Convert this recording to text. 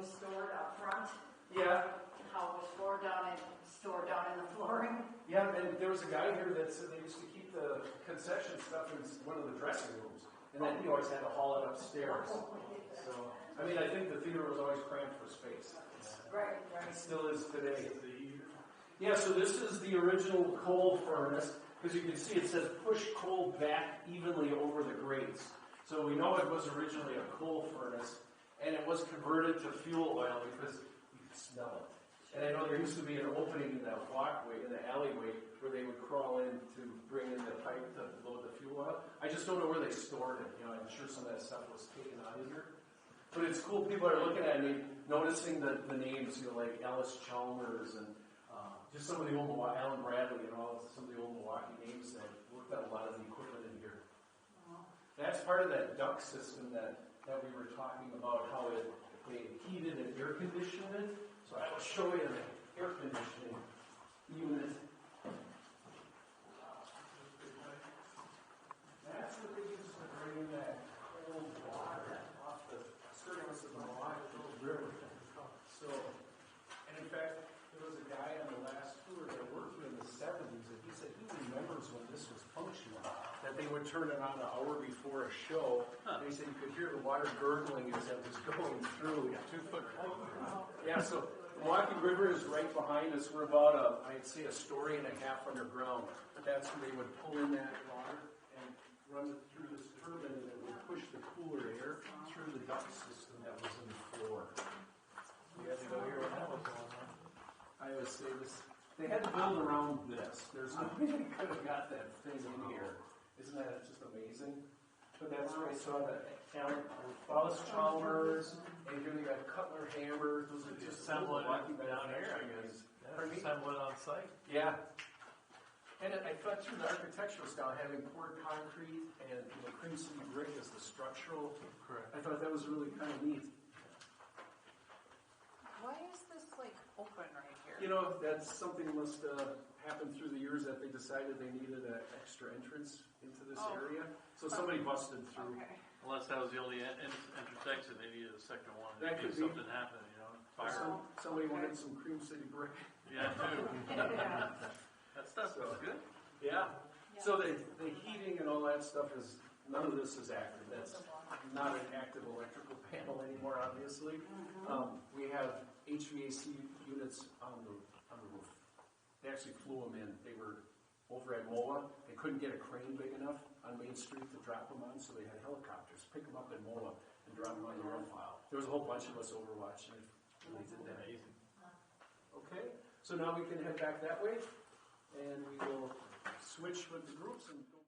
was stored up front, Yeah, how it was stored down in the flooring. yeah, and there was a guy here that said they used to keep the concession stuff in one of the dressing rooms, and then he always had to haul it upstairs. So, I mean, I think the theater was always cramped for space. Right, It right. still is today. Yeah, so this is the original coal furnace. As you can see, it says push coal back evenly over the grates. So we know it was originally a coal furnace, and it was converted to fuel oil because you could smell it. And I know there used to be an opening in that walkway, in the alleyway, where they would crawl in to bring in the pipe to load the fuel oil. I just don't know where they stored it. You know, I'm sure some of that stuff was taken out of here. But it's cool. People are looking at me, noticing the names, you know, like Ellis Chalmers and just some of the old Milwaukee, Alan Bradley, and all some of the old Milwaukee names that worked on a lot of the equipment in here. That's part of that duct system that we were talking about, how they heated and air conditioned it. So I will show you the air conditioning unit. That's what they used to bring in that cold water off the surface of the Milwaukee River. So, and in fact, there was a guy on the last tour that worked here in the 70s, and he said he remembers when this was functional, that they would turn it on an hour before a show, and he said you could hear the water gurgling as it was going through. 2 foot. Yeah, so the Milwaukee River is right behind us. We're about, I'd say, a story and a half underground. That's where they would pull in that water and run it through this turbine, and it would push the cooler air through the duct system that was in the floor. You had to go here when that was going on. I always say this, they had to build around this. There's no way they could have got that thing in here. Isn't that just amazing? But that's where I saw the Wallace Chalmers, and here they got Cutler Hammer. Those are just Assemble it Milwaukee down here, I guess. Pardon me? Assemble it on site. Yeah. And I thought through the architectural style, having poured concrete and cream city brick as the structural, Correct. I thought that was really kind of neat. Why is this like open right here? You know, that's something that must happen through the years that they decided they needed an extra entrance into this area. So somebody busted through. Okay. Unless that was the only entrance exit, they needed a second one. That could If be. something happened, you know, fire. Somebody wanted some cream city brick. Yeah, too. Yeah. That stuff was good. Yeah. So the heating and all that stuff is, none of this is active. That's not an active electrical panel anymore, obviously. We have HVAC units on the roof. They actually flew them in. They were over at MOA. They couldn't get a crane big enough on Main Street to drop them on, so they had helicopters pick them up at MOA and drop them on the roof. There was a whole bunch of us over watching it. They did that. Amazing. Okay, so now we can head back that way, and we will switch with the groups and go.